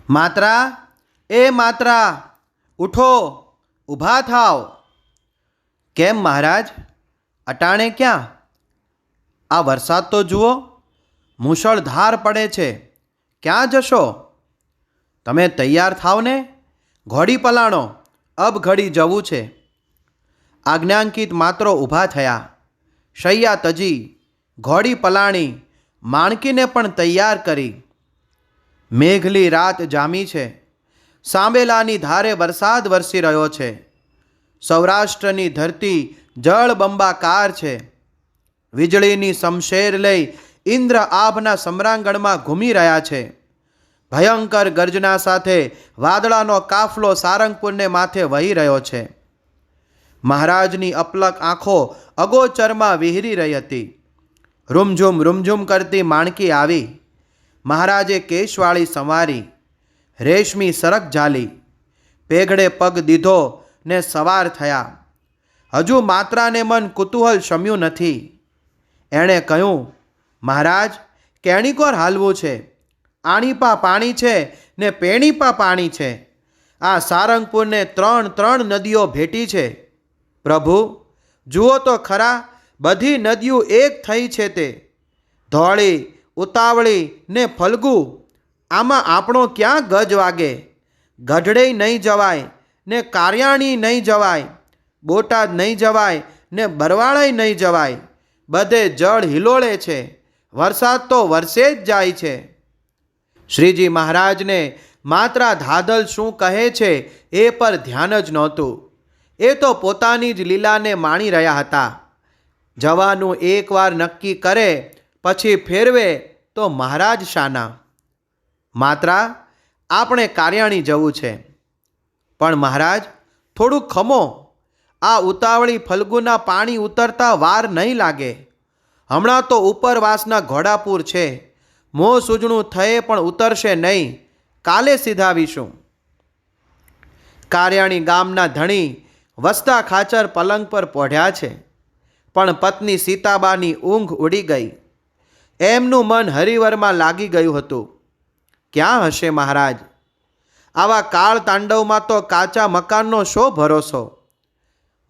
માત્રા, એ માત્રા, ઉઠો, ઊભા થાવ. કેમ મહારાજ, અટાણે ક્યાં? આ વરસાદ તો જુઓ, મુશળધાર પડે છે. ક્યાં જશો? તમે તૈયાર થાવ ને, ઘોડી પલાણો, અબ ઘડી જવું છે. આજ્ઞાંકિત માત્રો ઊભા થયા, શૈયા તજી, ઘોડી પલાણી, માણકીને પણ તૈયાર કરી. મેઘલી રાત જામી છે. સાંબેલાની ધારે વરસાદ વરસી રહ્યો છે. સૌરાષ્ટ્રની ધરતી જળબંબાકાર છે. વીજળીની શમશેર લઈ ઇન્દ્ર આભના સમ્રાંગણમાં ઘૂમી રહ્યા છે. ભયંકર ગર્જના સાથે વાદળાનો કાફલો સારંગપુરને માથે વહી રહ્યો છે. મહારાજની અપલક આંખો અગોચરમાં વિહરી રહી હતી. રૂમઝૂમ કરતી માણકી આવી. મહારાજે કેશવાળી સંવારી, રેશમી સરક ઝાલી, પેઘડે પગ દીધો ને સવાર થયા. હજુ માત્રાને મન કુતૂહલ શમ્યું નથી. એણે કહ્યું, મહારાજ, કેણીકોર હાલવું છે? આણીપા પાણી છે ને પેણીપા પાણી છે. આ સારંગપુરને 3 નદીઓ ભેટી છે. પ્રભુ, જુઓ તો ખરા, બધી નદીઓ એક થઈ છે. તે ધોળી, ઉતાવળી ને ફલ્ગુ. આમાં આપણો ક્યાં ગજ વાગે? ગઢડેય નહીં જવાય ને કાર્યાણી નહીં જવાય, બોટાદ નહીં જવાય ને બરવાળાય નહીં જવાય. બધે જળ હિલોળે છે. વરસાદ તો વરસે જ જાય છે. શ્રીજી મહારાજને માત્રા ધાધલ શું કહે છે એ પર ધ્યાન જ નહોતું. એ તો પોતાની જ લીલાને માણી રહ્યા હતા. જવાનું એકવાર નક્કી કરે પછી ફેરવે તો મહારાજ શાના? માત્રા, આપણે કાર્યાણી જવું છે. પણ મહારાજ, થોડુંક ખમો. આ ઉતાવળી ફલ્ગુના પાણી ઉતરતા વાર નહીં લાગે. હમણાં તો ઉપરવાસના ઘોડાપુર છે. મોં સૂજણું થયે પણ ઉતરશે નહીં. કાલે સીધાવીશું. કાર્યાણી ગામના ધણી વસતા ખાચર પલંગ પર પોઢ્યા છે. પણ પત્ની સીતાબાની ઊંઘ ઉડી ગઈ. એમનું મન હરિવરમાં લાગી ગયું હતું. ક્યાં હશે મહારાજ? આવા કાળ તાંડવમાં તો કાચા મકાનનો શો ભરોસો?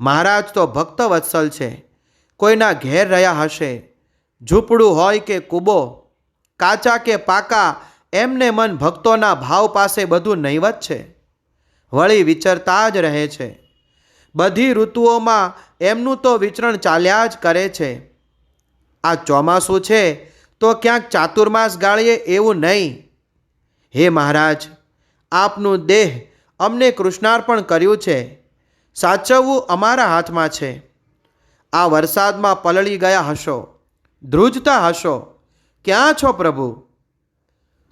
મહારાજ તો ભક્ત વત્સલ છે. કોઈના ઘેર રહ્યા હશે. ઝૂંપડું હોય કે કૂબો, કાચા કે પાકા, એમને મન ભક્તોના ભાવ પાસે બધું નહીવત છે. વળી વિચરતા જ રહે છે. બધી ઋતુઓમાં એમનું તો વિચરણ ચાલ્યા જ કરે છે. આ ચોમાસું છે તો ક્યાંક ચાતુર્માસ ગાળીએ એવું નહીં. હે મહારાજ, આપનું દેહ અમને કૃષ્ણાર્પણ કર્યું છે. સાચવવું અમારા હાથમાં છે. આ વરસાદમાં પલળી ગયા હશો, ધ્રુજતા હશો. ક્યાં છો પ્રભુ?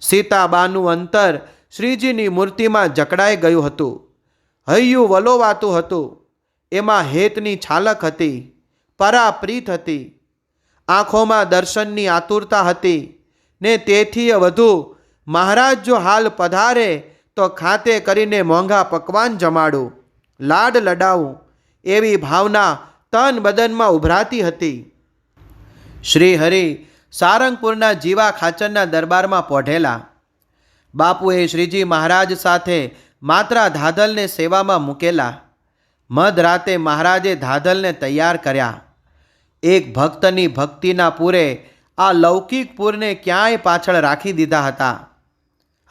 સીતાબાનું અંતર શ્રીજીની મૂર્તિમાં જકડાઈ ગયું હતું. હૈયું વલોવાતું હતું. એમાં હેતની છાલક હતી, પરાપ્રીત હતી. આંખોમાં દર્શનની આતુરતા હતી. ને તેથી વધુ મહારાજ જો હાલ પધારે તો ખાતે કરીને મોંઘા પકવાન જમાડું, લાડ લડાવું, એવી ભાવના તન બદનમાં ઉભરાતી હતી. શ્રી હરિ સારંગપુરના જીવા ખાચરના દરબારમાં પોઢેલા. બાપુએ શ્રીજી મહારાજ સાથે માત્રા ધાધલને સેવામાં મૂકેલા. મધરાતે મહારાજે ધાધલને તૈયાર કર્યા. એક ભક્તની ભક્તિના પૂરે આ લૌકિક પૂરને ક્યાંય પાછળ રાખી દીધા હતા.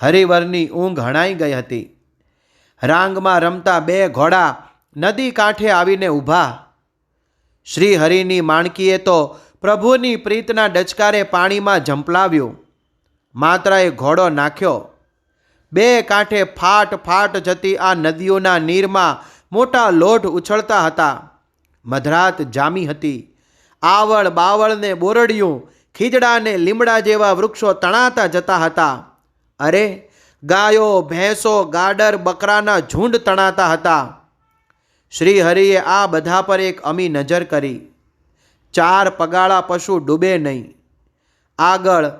હરિવરની ઊંઘ હણાઈ ગઈ હતી. રાંગમાં રમતા 2 ઘોડા નદી કાંઠે આવીને ઊભા. શ્રી હરિની માણકીએ તો પ્રભુની પ્રીતના ડચકારે પાણીમાં ઝંપલાવ્યું. માત્રાએ ઘોડો નાખ્યો. 2 કાંઠે ફાટ જતી આ નદીઓના નીરમાં મોટા લોઢ ઉછળતા હતા. મધરાત જામી હતી. આવળ બાવળને બોરડિયું, ખીજડા ને લીમડા જેવા વૃક્ષો તણાતા જતા હતા. અરે, ગાયો, ભેંસો, ગાડર, બકરાના ઝુંડ તણાતા હતા. શ્રી હરિએ આ બધા પર એક અમી નજર કરી. 4 પગાળા પશુ ડૂબે નહીં. આગળ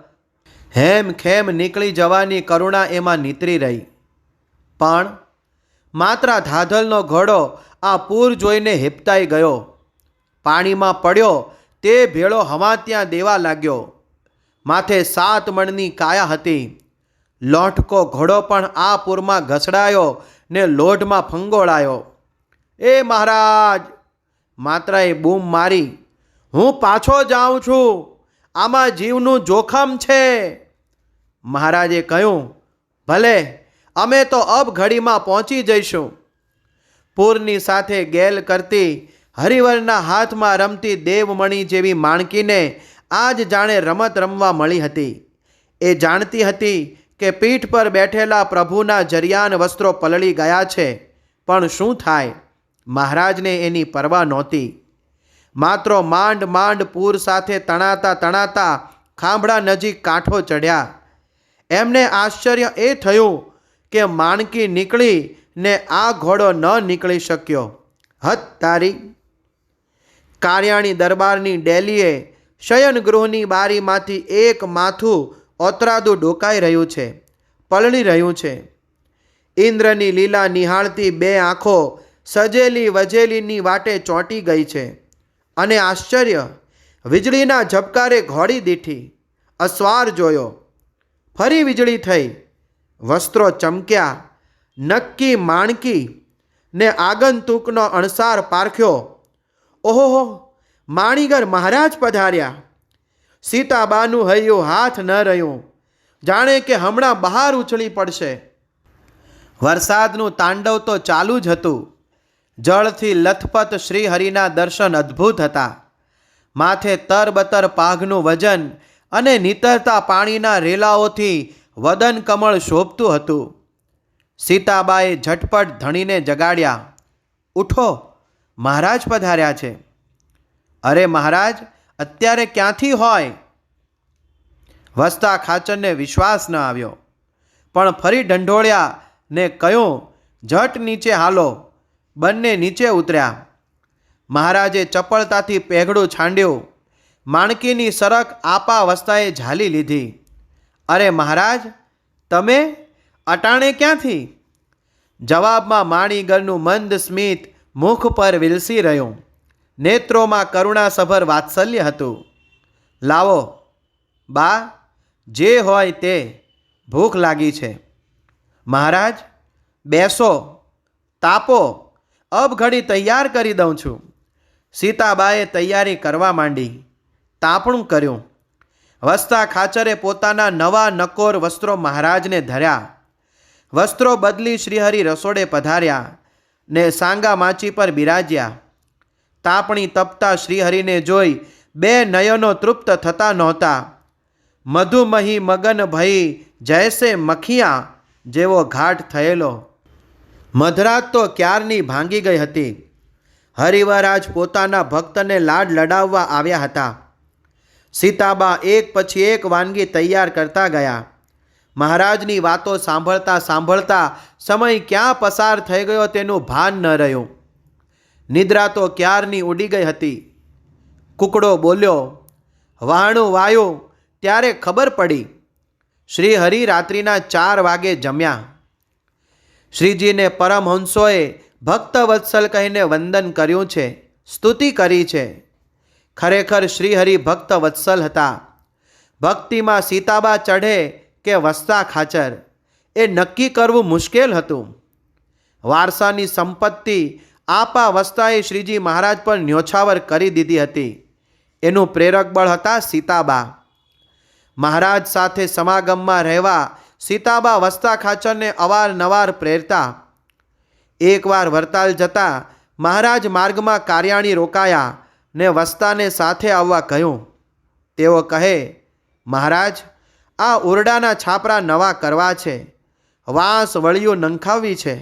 હેમ ખેમ નીકળી જવાની કરુણા એમાં નીતરી રહી. પણ માત્રા ધાધલનો ઘોડો આ પૂર જોઈને હેપતાઈ ગયો. પાણીમાં પડ્યો તે ભેળો હવા ત્યાં દેવા લાગ્યો. માથે 7 મણની કાયા હતી. લોઠકો ઘોડો પણ આ પૂરમાં ઘસડાયો ને લોઢમાં ફંગોળાયો. એ મહારાજ, માત્રાએ બૂમ મારી, હું પાછો જાઉં છું, આમાં જીવનું જોખમ છે. મહારાજે કહ્યું, ભલે, અમે તો અબ ઘડીમાં પહોંચી જઈશું. પૂરની સાથે ગેલ કરતી હરિવરના હાથમાં રમતી દેવમણી જેવી માણકીને આજ જાણે રમત રમવા મળી હતી. એ જાણતી હતી કે પીઠ પર બેઠેલા પ્રભુના જરિયાન વસ્ત્રો પલળી ગયા છે, પણ શું થાય, મહારાજને એની પરવા નહોતી. માત્ર માંડ માંડ પૂર સાથે તણાતા તણાતા ખાંભડા નજીક કાંઠો ચઢ્યા. એમને આશ્ચર્ય એ થયું કે માણકી નીકળી ને આ ઘોડો ન નીકળી શક્યો. હત તારી! કાર્યાણી દરબારની ડેલીએ શયનગૃહની બારીમાંથી એક માથું ઓતરાદું ડોકાઈ રહ્યું છે, પલળી રહ્યું છે. ઇન્દ્રની લીલા નિહાળતી બે આંખો સજેલી વજેલીની વાટે ચોંટી ગઈ છે, અને આશ્ચર્ય વીજળીના ઝબકારે ઘોડી દીઠી. અસવાર જોયો, ફરી વીજળી થઈ, વસ્ત્રો ચમક્યા, નક્કી માણકી ને આગંતુકનો અણસાર પારખ્યો. ઓહો, માણીગર મહારાજ પધાર્યા! સીતાબાનું હૈયું હાથ ન રહ્યું, જાણે કે હમણાં બહાર ઉછળી પડશે. વરસાદનું તાંડવ તો ચાલુ જ હતું. જળથી લથપથ શ્રીહરિના દર્શન અદ્ભુત હતા. માથે તરબતર પાઘનું વજન અને નીતરતા પાણીના રેલાઓથી વદન કમળ શોભતું હતું. સીતાબાએ ઝટપટ ધણીને જગાડ્યા. ઉઠો, મહારાજ પધાર્યા છે. અરે મહારાજ, અત્યારે ક્યાંથી હોય? વસતા ખાચરને વિશ્વાસ ન આવ્યો, પણ ફરી ઢંઢોળ્યા ને કહ્યું, ઝટ નીચે હાલો. બંને નીચે ઉતર્યા. મહારાજે ચપળતાથી પેઘડું છાંડ્યું. માણકીની સરક આપા વસ્તાએ ઝાલી લીધી. અરે મહારાજ, તમે અટાણે ક્યાંથી? જવાબમાં માણીગરનું મંદ સ્મિત મુખ પર વિલસી રહ્યું. નેત્રોમાં કરુણાસભર વાત્સલ્ય હતું. લાવો બા, જે હોય તે, ભૂખ લાગી છે. મહારાજ, બેસો, તાપો, અબ ઘડી તૈયાર કરી દઉં છું. સીતાબાએ તૈયારી કરવા માંડી. તાપણું કર્યું. વસતા ખાચરે પોતાના નવા નકોર વસ્ત્રો મહારાજને ધર્યા. વસ્ત્રો બદલી શ્રીહરિ રસોડે પધાર્યા ને સાંગા માચી પર બિરાજ્યા. તાપણી તપતા શ્રીહરિને જોઈ બે નયનો તૃપ્ત થતા નહોતા. મધુમહી મગન ભઈ જૈસે મખિયા જેવો ઘાટ થયેલો. મધરાત તો ક્યારની ભાંગી ગઈ હતી. હરિવરાજ પોતાના ભક્તને લાડ લડાવવા આવ્યા હતા. સીતાબા એક પછી એક વાનગી તૈયાર કરતા ગયા. મહારાજની વાતો સાંભળતા સાંભળતા સમય ક્યાં પસાર થઈ ગયો તેનું ભાન ન રહ્યું. નિદ્રા તો ક્યારની ઉડી ગઈ હતી. કુકડો બોલ્યો, વહાણું વાયું ત્યારે ખબર પડી. શ્રીહરિ રાત્રિના 4 વાગે જમ્યા. શ્રીજીને પરમહંસોએ ભક્તવત્સલ કહીને વંદન કર્યું છે, સ્તુતિ કરી છે. ખરેખર શ્રીહરિ ભક્તવત્સલ હતા. ભક્તિમાં સીતાબા ચઢે કે વસતા ખાચર, એ નક્કી કરવું મુશ્કેલ હતું. વારસાની સંપત્તિ આપા વસ્તાએ શ્રીજી મહારાજ પર ન્યોછાવર કરી દીધી હતી. એનું પ્રેરક બળ હતા સીતાબા. મહારાજ સાથે સમાગમમાં રહેવા સીતાબા વસતા ખાચરને અવારનવાર પ્રેરતા. એકવાર વરતાલ જતા મહારાજ માર્ગમાં કાર્યાણી રોકાયા ને વસ્તાને સાથે આવવા કહ્યું. તેઓ કહે, મહારાજ, આ ઓરડાના છાપરા નવા કરવા છે, વાંસ વળિયું નંખાવવી છે,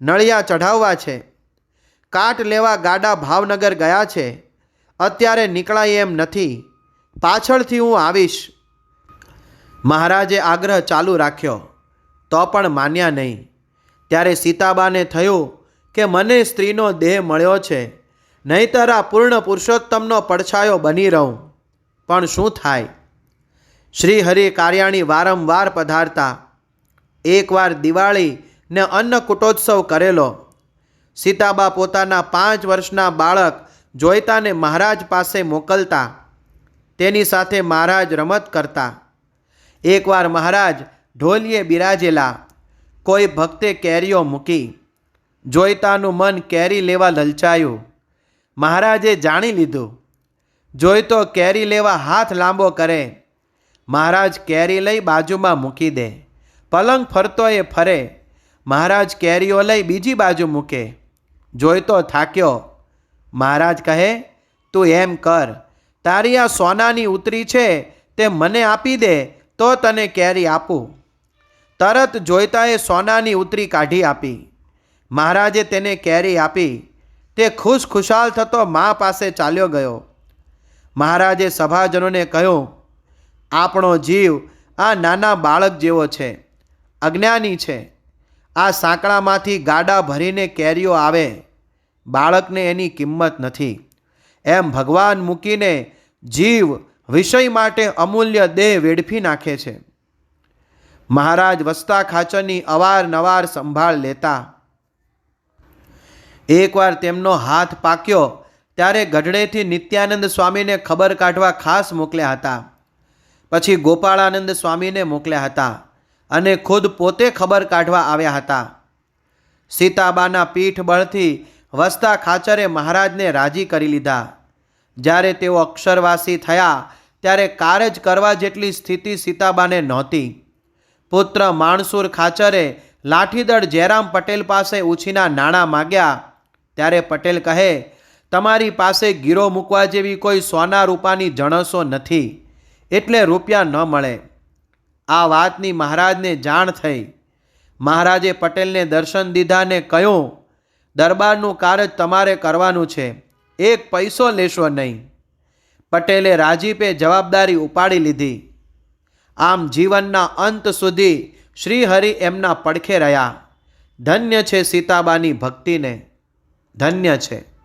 નળિયા ચઢાવવા છે, કાટ લેવા ગાડા ભાવનગર ગયા છે. અત્યારે નીકળાય એમ નથી, પાછળથી હું આવીશ. મહારાજે આગ્રહ ચાલુ રાખ્યો, તો પણ માન્યા નહીં. ત્યારે સીતાબાને થયું કે મને સ્ત્રીનો દેહ મળ્યો છે, નહીંતર આ પૂર્ણ પુરુષોત્તમનો પડછાયો બની રહું. પણ શું થાય? શ્રી હરિ કાર્યાણી વારંવાર પધારતા. એકવાર દિવાળી ને અન્નકૂટોત્સવ કરેલો. સીતાબા પોતાના 5 વર્ષના બાળક જોઈતાને મહારાજ પાસે મોકલતા. તેની સાથે મહારાજ રમત કરતા. એકવાર મહારાજ ઢોલિયે બિરાજેલા કોઈ ભક્તે કેરીઓ મૂકી. જોઈતાનું મન કેરી લેવા લલચાયું. મહારાજે જાણી લીધું. જોઈતો કેરી લેવા હાથ લાંબો કરે. મહારાજ કેરી લઈ બાજુમાં મૂકી દે. પલંગ ફરતો એ ફરે. મહારાજ કેરીઓ લઈ બીજી બાજુ મૂકે. જોઈતો થાક્યો. મહારાજ કહે, તું એમ કર, તારી આ સોનાની ઉતરી છે તે મને આપી દે તો તને કેરી આપું. તરત જોઈતાએ સોનાની ઉતરી કાઢી આપી. મહારાજે તેને કેરી આપી. તે ખુશખુશાલ થતો મા પાસે ચાલ્યો ગયો. મહારાજે સભાજનોને કહ્યું, આપણો જીવ આ નાના બાળક જેવો છે, અજ્ઞાની છે. આ સાંકળામાંથી ગાડા ભરીને કેરીઓ આવે, બાળકને એની કિંમત નથી. એમ ભગવાન મૂકીને જીવ વિષય માટે અમૂલ્ય દેહ વેડફી નાખે છે. મહારાજ વસ્તા ખાચરની અવારનવાર સંભાળ લેતા. એકવાર તેમનો હાથ પાક્યો ત્યારે ગઢડેથી નિત્યાનંદ સ્વામીને ખબર કાઢવા ખાસ મોકલ્યા હતા. પછી ગોપાળાનંદ સ્વામીને મોકલ્યા હતા અને ખુદ પોતે ખબર કાઢવા આવ્યા હતા. સીતાબાના પીઠ બળથી વસ્તા ખાચરે મહારાજને રાજી કરી લીધા. જ્યારે તેઓ અક્ષરવાસી થયા ત્યારે કારજ કરવા જેટલી સ્થિતિ સીતાબાને નહોતી. પુત્ર માણસુર ખાચરે લાઠીદળ જયરામ પટેલ પાસે ઉછીના નાણાં માગ્યા ત્યારે પટેલ કહે, તમારી પાસે ગીરો મૂકવા જેવી કોઈ સોના રૂપાની જણસો નથી, એટલે રૂપિયા ન મળે. આ વાતની મહારાજને જાણ થઈ. મહારાજે પટેલને દર્શન દીધા ને કહ્યું, દરબારનું કારજ તમારે કરવાનું છે, એક પૈસો લેશો નહીં. પટેલે રાજીપે જવાબદારી ઉપાડી લીધી. આમ જીવનના અંત સુધી શ્રીહરિ એમના પડખે રહ્યા. ધન્ય છે સીતાબાની ભક્તિને, ધન્ય છે.